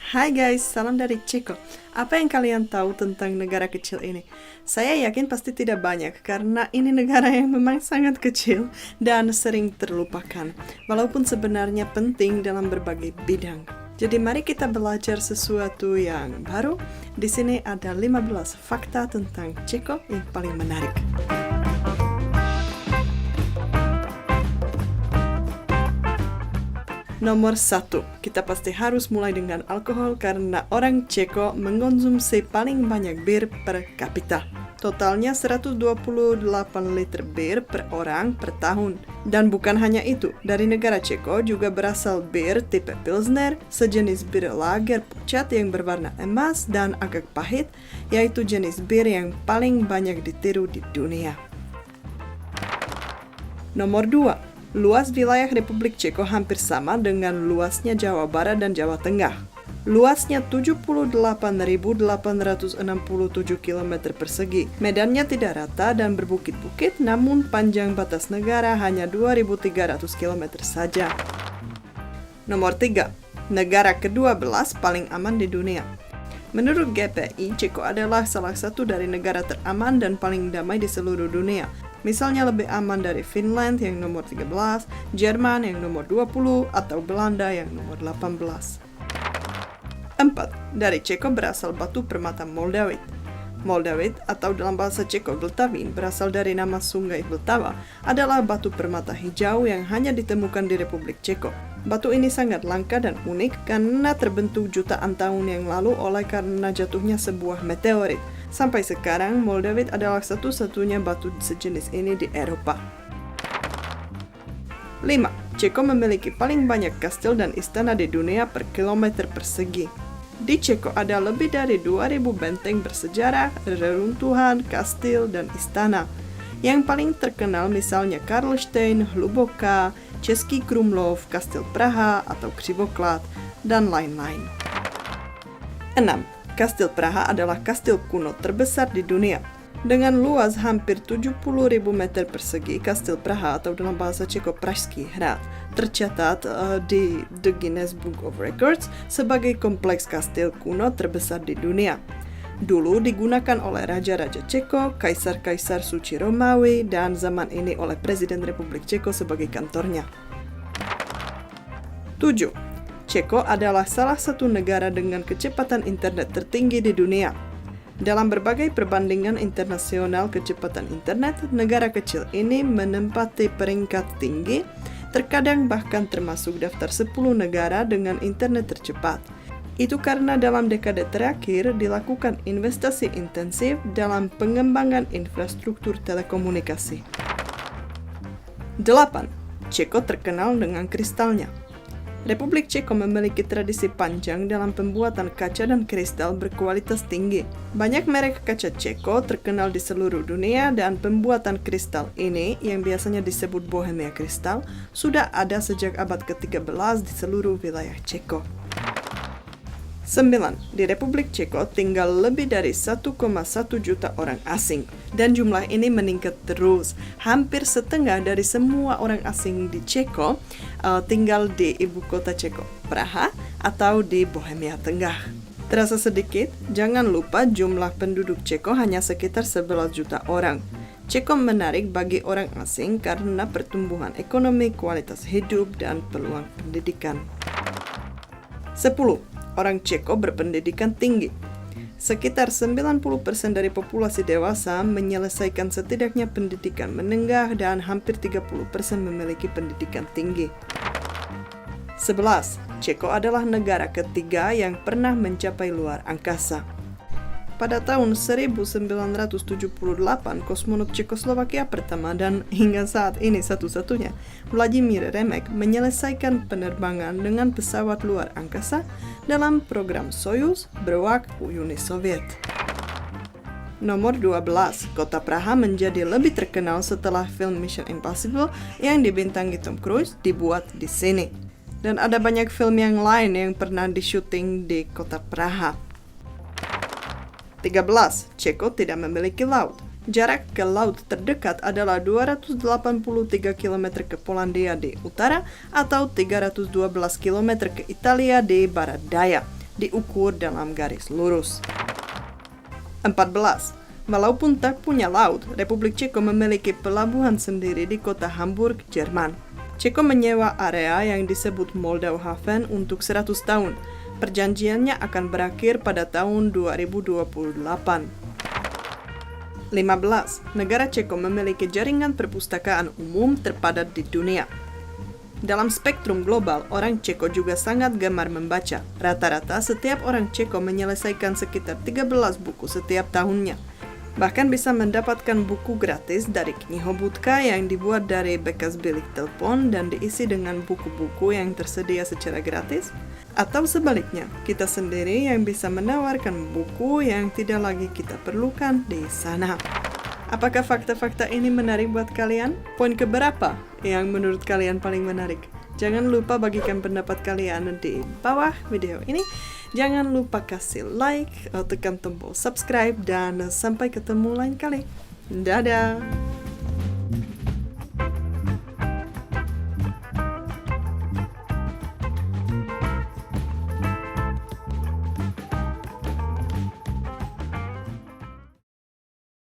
Hai guys, salam dari Ceko. Apa yang kalian tahu tentang negara kecil ini? Saya yakin pasti tidak banyak, karena ini negara yang memang sangat kecil dan sering terlupakan, walaupun sebenarnya penting dalam berbagai bidang. Jadi mari kita belajar sesuatu yang baru. Di sini ada 15 fakta tentang Ceko yang paling menarik. Nomor 1, kita pasti harus mulai dengan alkohol karena orang Ceko mengonsumsi paling banyak bir per kapita. Totalnya 128 liter bir per orang per tahun. Dan bukan hanya itu, dari negara Ceko juga berasal bir tipe Pilsner, sejenis bir lager pucat yang berwarna emas dan agak pahit, yaitu jenis bir yang paling banyak ditiru di dunia. Nomor 2, luas wilayah Republik Ceko hampir sama dengan luasnya Jawa Barat dan Jawa Tengah. Luasnya 78.867 km persegi. Medannya tidak rata dan berbukit-bukit, namun panjang batas negara hanya 2.300 km saja. Nomor 3, negara ke-12 paling aman di dunia. Menurut GPI, Ceko adalah salah satu dari negara teraman dan paling damai di seluruh dunia. Misalnya lebih aman dari Finland yang nomor 13, Jerman yang nomor 20, atau Belanda yang nomor 18. 4. Dari Ceko berasal batu permata Moldavit. Moldavit, atau dalam bahasa Ceko Vltavin, berasal dari nama sungai Vltava, adalah batu permata hijau yang hanya ditemukan di Republik Ceko. Batu ini sangat langka dan unik karena terbentuk jutaan tahun yang lalu oleh karena jatuhnya sebuah meteorit. Sampai sekarang, Moldavit adalah satu-satunya batu sejenis ini di Eropa. 5. Ceko memiliki paling banyak kastil dan istana di dunia per kilometer persegi. Di Ceko ada lebih dari 2.000 benteng bersejarah, reruntuhan, kastil, dan istana. Yang paling terkenal misalnya Karlštejn, Hluboká, Český Krumlov, Kastil Praha, atau Křivoklát, dan lain-lain. 6. Kastil Praha adalah kastil kuno terbesar di dunia. Dengan luas hampir 70.000 meter persegi, Kastil Praha, atau dalam bahasa Ceko Pražský hrad, tercatat di The Guinness Book of Records sebagai kompleks kastil kuno terbesar di dunia. Dulu digunakan oleh raja-raja Ceko, kaisar-kaisar suci Romawi, dan zaman ini oleh Presiden Republik Ceko sebagai kantornya. 7. Ceko adalah salah satu negara dengan kecepatan internet tertinggi di dunia. Dalam berbagai perbandingan internasional kecepatan internet, negara kecil ini menempati peringkat tinggi, terkadang bahkan termasuk daftar 10 negara dengan internet tercepat. Itu karena dalam dekade terakhir dilakukan investasi intensif dalam pengembangan infrastruktur telekomunikasi. 8. Ceko terkenal dengan kristalnya. Republik Ceko memiliki tradisi panjang dalam pembuatan kaca dan kristal berkualitas tinggi. Banyak merek kaca Ceko terkenal di seluruh dunia dan pembuatan kristal ini, yang biasanya disebut Bohemia Kristal, sudah ada sejak abad ke-13 di seluruh wilayah Ceko. 9. Di Republik Ceko tinggal lebih dari 1,1 juta orang asing, dan jumlah ini meningkat terus. Hampir setengah dari semua orang asing di Ceko tinggal di ibu kota Ceko, Praha, atau di Bohemia Tengah. Terasa sedikit? Jangan lupa jumlah penduduk Ceko hanya sekitar 11 juta orang. Ceko menarik bagi orang asing karena pertumbuhan ekonomi, kualitas hidup, dan peluang pendidikan. 10. Orang Ceko berpendidikan tinggi. Sekitar 90% dari populasi dewasa menyelesaikan setidaknya pendidikan menengah dan hampir 30% memiliki pendidikan tinggi. 11. Ceko adalah negara ketiga yang pernah mencapai luar angkasa. Pada tahun 1978, kosmonot Cekoslovakia pertama dan hingga saat ini satu-satunya, Vladimir Remek, menyelesaikan penerbangan dengan pesawat luar angkasa dalam program Soyuz berwaktu Uni Soviet. Nomor 12, kota Praha menjadi lebih terkenal setelah film Mission Impossible yang dibintangi Tom Cruise dibuat di sini. Dan ada banyak film yang lain yang pernah di-syuting di kota Praha. 13. Ceko tidak memiliki laut. Jarak ke laut terdekat adalah 283 km ke Polandia di utara atau 312 km ke Italia di barat daya. diukur dalam garis lurus. 14. Walaupun tak punya laut, Republik Ceko memiliki pelabuhan sendiri di kota Hamburg, Jerman. Ceko menyewa area yang disebut Moldau-Hafen untuk 100 tahun. Perjanjiannya akan berakhir pada tahun 2028. 15. Negara Ceko memiliki jaringan perpustakaan umum terpadat di dunia. Dalam spektrum global, orang Ceko juga sangat gemar membaca. Rata-rata setiap orang Ceko menyelesaikan sekitar 13 buku setiap tahunnya. Bahkan bisa mendapatkan buku gratis dari Knihobudka yang dibuat dari bekas bilik telepon dan diisi dengan buku-buku yang tersedia secara gratis. Atau sebaliknya, kita sendiri yang bisa menawarkan buku yang tidak lagi kita perlukan di sana. Apakah fakta-fakta ini menarik buat kalian? Poin keberapa yang menurut kalian paling menarik? Jangan lupa bagikan pendapat kalian di bawah video ini. Jangan lupa kasih like, tekan tombol subscribe, dan sampai ketemu lain kali. Dadah!